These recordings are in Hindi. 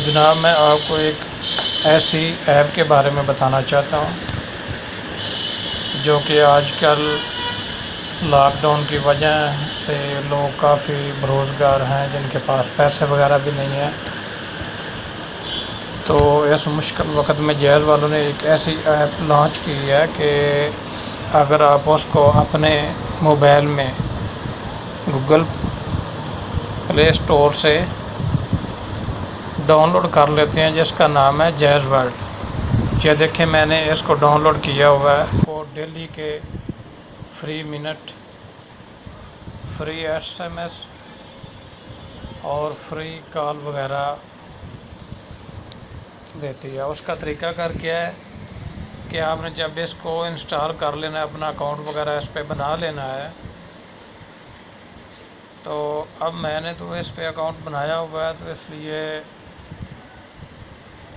जनाब, मैं आपको एक ऐसी ऐप के बारे में बताना चाहता हूँ जो कि आजकल लॉकडाउन की वजह से लोग काफ़ी बेरोज़गार हैं, जिनके पास पैसे वगैरह भी नहीं हैं। तो इस मुश्किल वक्त में जैज़ वालों ने एक ऐसी ऐप लॉन्च की है कि अगर आप उसको अपने मोबाइल में गूगल प्ले स्टोर से डाउनलोड कर लेते हैं, जिसका नाम है जैज़ वर्ल्ड। ये देखें, मैंने इसको डाउनलोड किया हुआ है। वो डेली के फ्री मिनट, फ्री एसएमएस और फ्री कॉल वगैरह देती है। उसका तरीक़ाकार क्या है कि आपने जब इसको इंस्टॉल कर लेना है, अपना अकाउंट वगैरह इस पर बना लेना है। तो अब मैंने तो इस पे अकाउंट बनाया हुआ है, तो इसलिए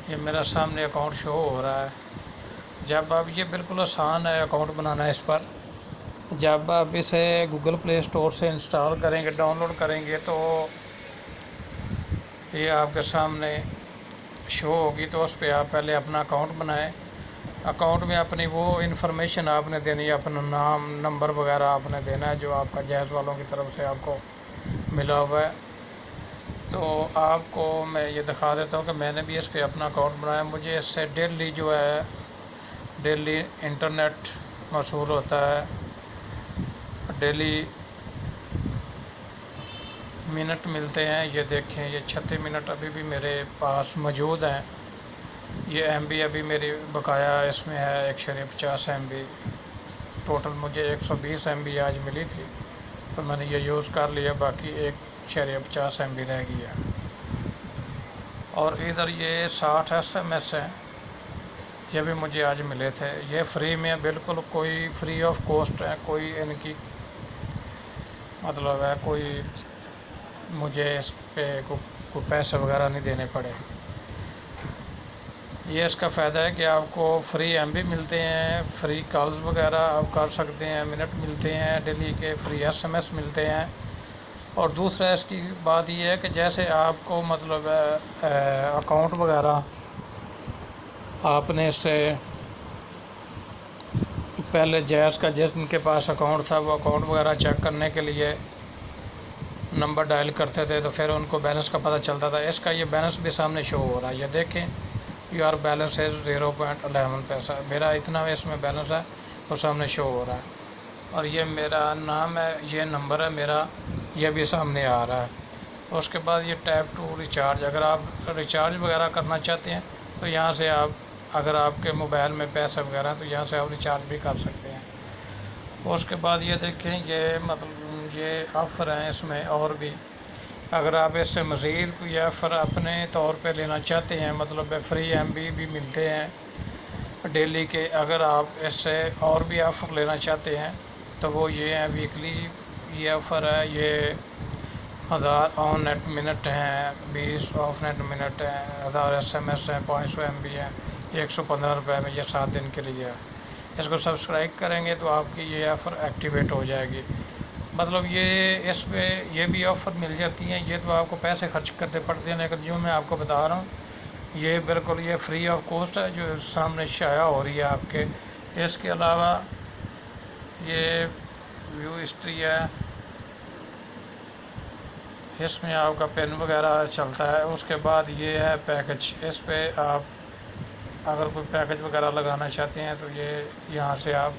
ये मेरा सामने अकाउंट शो हो रहा है। जब अब ये बिल्कुल आसान है अकाउंट बनाना इस पर। जब आप इसे गूगल प्ले स्टोर से इंस्टॉल करेंगे, डाउनलोड करेंगे, तो ये आपके सामने शो होगी। तो उस पर आप पहले अपना अकाउंट बनाएं। अकाउंट में अपनी वो इन्फॉर्मेशन आपने देनी है, अपना नाम, नंबर वगैरह आपने देना है जो आपका जैज़ वालों की तरफ से आपको मिला हुआ है। तो आपको मैं ये दिखा देता हूँ कि मैंने भी इस पर अपना अकाउंट बनाया। मुझे इससे डेली जो है, डेली इंटरनेट मौसूल होता है, डेली मिनट मिलते हैं। ये देखें, ये 36 मिनट अभी भी मेरे पास मौजूद हैं। ये MB अभी मेरी बकाया इसमें है 150 MB। टोटल मुझे 120 MB आज मिली थी, तो मैंने ये यूज़ कर लिया। बाकी 150 MB रह गई है। और इधर ये 60 SMS हैं, ये भी मुझे आज मिले थे। ये फ्री में, बिल्कुल कोई फ्री ऑफ कॉस्ट है, कोई इनकी मतलब है कोई मुझे इस पर कोई पैसे वगैरह नहीं देने पड़े। ये इसका फ़ायदा है कि आपको फ्री MB मिलते हैं, फ्री कॉल्स वगैरह आप कर सकते हैं, मिनट मिलते हैं डेली के, फ्री SMS मिलते हैं। और दूसरा इसकी बात ये है कि जैसे आपको मतलब अकाउंट वगैरह आपने इससे पहले जैज़ का जिनके पास अकाउंट था, वो अकाउंट वगैरह चेक करने के लिए नंबर डायल करते थे, तो फिर उनको बैलेंस का पता चलता था। इसका ये बैलेंस भी सामने शो हो रहा है। ये देखें, योर बैलेंस है 0.11 पैसा। मेरा इतना इसमें बैलेंस है, वो सामने शो हो रहा है। और ये मेरा नाम है, ये नंबर है मेरा, ये भी सामने आ रहा है। उसके बाद ये टैप टू रिचार्ज, अगर आप रिचार्ज वगैरह करना चाहते हैं तो यहाँ से आप, अगर आपके मोबाइल में पैसे वगैरह, तो यहाँ से आप रिचार्ज भी कर सकते हैं। उसके बाद ये देखें, ये मतलब ये ऑफ़र हैं इसमें और भी। अगर आप इससे मज़ीद कोई ऑफ़र अपने तौर पे लेना चाहते हैं, मतलब फ्री MB भी मिलते हैं डेली के, अगर आप इससे और भी ऑफ़र लेना चाहते हैं तो वो ये है, वीकली ये ऑफ़र है। ये 1000 ऑन नेट मिनट हैं, 20 ऑफ नेट मिनट हैं, 1000 SMS हैं, 500 MB हैं। ये 115 रुपये में ये 7 दिन के लिए है। इसको सब्सक्राइब करेंगे तो आपकी ये ऑफ़र एक्टिवेट हो जाएगी। मतलब ये इस पर ये भी ऑफ़र मिल जाती हैं। ये तो आपको पैसे खर्च करने पड़ते हैं, लेकिन जो मैं आपको बता रहा हूँ ये बिल्कुल ये फ्री ऑफ कॉस्ट है, जो सामने शाया हो रही है आपके। इसके अलावा ये व्यू हिस्ट्री है, इसमें आपका पेन वगैरह चलता है। उसके बाद ये है पैकेज, इस पे आप अगर कोई पैकेज वगैरह लगाना चाहते हैं तो ये यहाँ से आप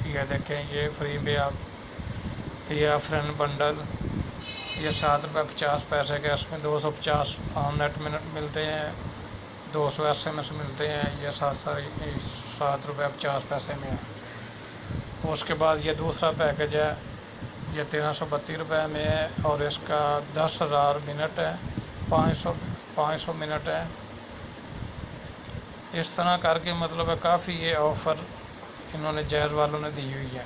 ये देखें, ये फ्री में आप, ये फ्रेंड बंडल, ये 7 रुपये 50 पैसे के, इसमें 250 ऑन नेट मिनट मिलते हैं, 200 SMS मिलते हैं। ये 7 रुपये 50 पैसे में है। उसके बाद ये दूसरा पैकेज है, ये 1332 रुपये में है, और इसका 10,000 मिनट है, 500 मिनट है। इस तरह करके मतलब है काफ़ी ये ऑफ़र इन्होंने जैज़ वालों ने दी हुई है,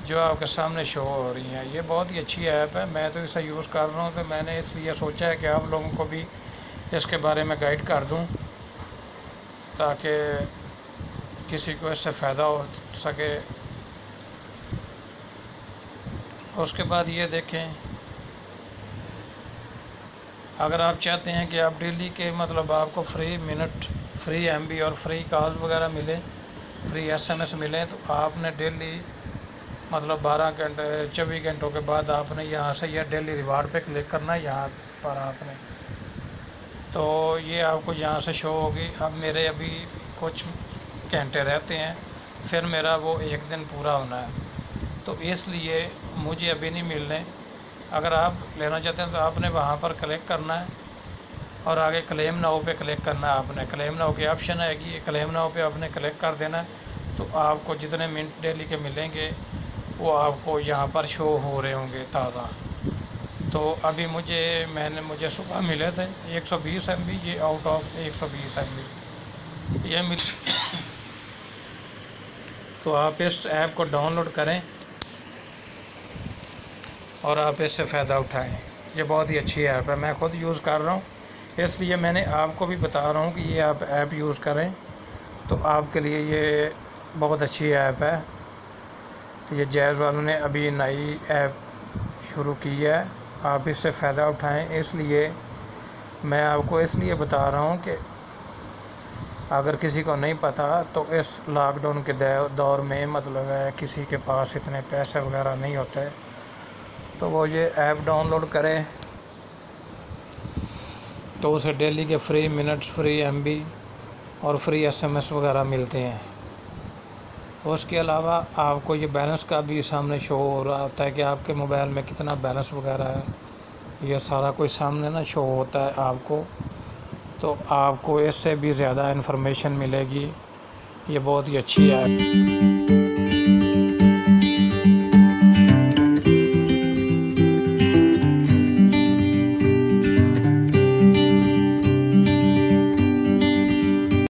जो आपके सामने शो हो रही हैं। ये बहुत ही अच्छी ऐप है, मैं तो इसे यूज़ कर रहा हूँ। तो मैंने इसलिए सोचा है कि आप लोगों को भी इसके बारे में गाइड कर दूँ, ताकि किसी को इससे फ़ायदा हो सके। उसके बाद ये देखें, अगर आप चाहते हैं कि आप डेली के मतलब आपको फ्री मिनट, फ्री MB और फ्री कॉल्स वगैरह मिले, फ्री SMS मिले, तो आपने डेली मतलब 12 घंटे 24 घंटों के बाद आपने यहाँ से यह डेली रिवार्ड पे क्लिक करना है। यहाँ पर आपने तो ये आपको यहाँ से शो होगी। अब मेरे अभी कुछ घंटे रहते हैं, फिर मेरा वो एक दिन पूरा होना है, तो इसलिए मुझे अभी नहीं मिलने। अगर आप लेना चाहते हैं तो आपने वहाँ पर क्लिक करना है और आगे क्लेम नाउ पे क्लिक करना है। आपने क्लेम नाउ की ऑप्शन आएगी, क्लेम नाउ पे आपने क्लिक कर देना है, तो आपको जितने मिनट डेली के मिलेंगे वो आपको यहाँ पर शो हो रहे होंगे ताज़ा। तो अभी मुझे सुबह मिले थे 120 MB, ये आउट ऑफ 120 MB ये मिल। तो आप इस ऐप को डाउनलोड करें और आप इससे फ़ायदा उठाएं। ये बहुत ही अच्छी ऐप है, मैं ख़ुद यूज़ कर रहा हूँ, इसलिए मैंने आपको भी बता रहा हूँ कि ये आप ऐप यूज़ करें, तो आपके लिए ये बहुत अच्छी ऐप है। ये जैज़ वालों ने अभी नई ऐप शुरू की है, आप इससे फ़ायदा उठाएं। इसलिए मैं आपको इसलिए बता रहा हूँ कि अगर किसी को नहीं पता तो इस लॉकडाउन के दौर में मतलब है किसी के पास इतने पैसे वगैरह नहीं होते, तो वो ये ऐप डाउनलोड करे, तो उसे डेली के फ्री मिनट्स, फ्री MB और फ्री SMS वगैरह मिलते हैं। उसके अलावा आपको ये बैलेंस का भी सामने शो हो रहा होता है कि आपके मोबाइल में कितना बैलेंस वगैरह है, ये सारा कुछ सामने ना शो होता है आपको, तो आपको इससे भी ज़्यादा इन्फॉर्मेशन मिलेगी। ये बहुत ही अच्छी है।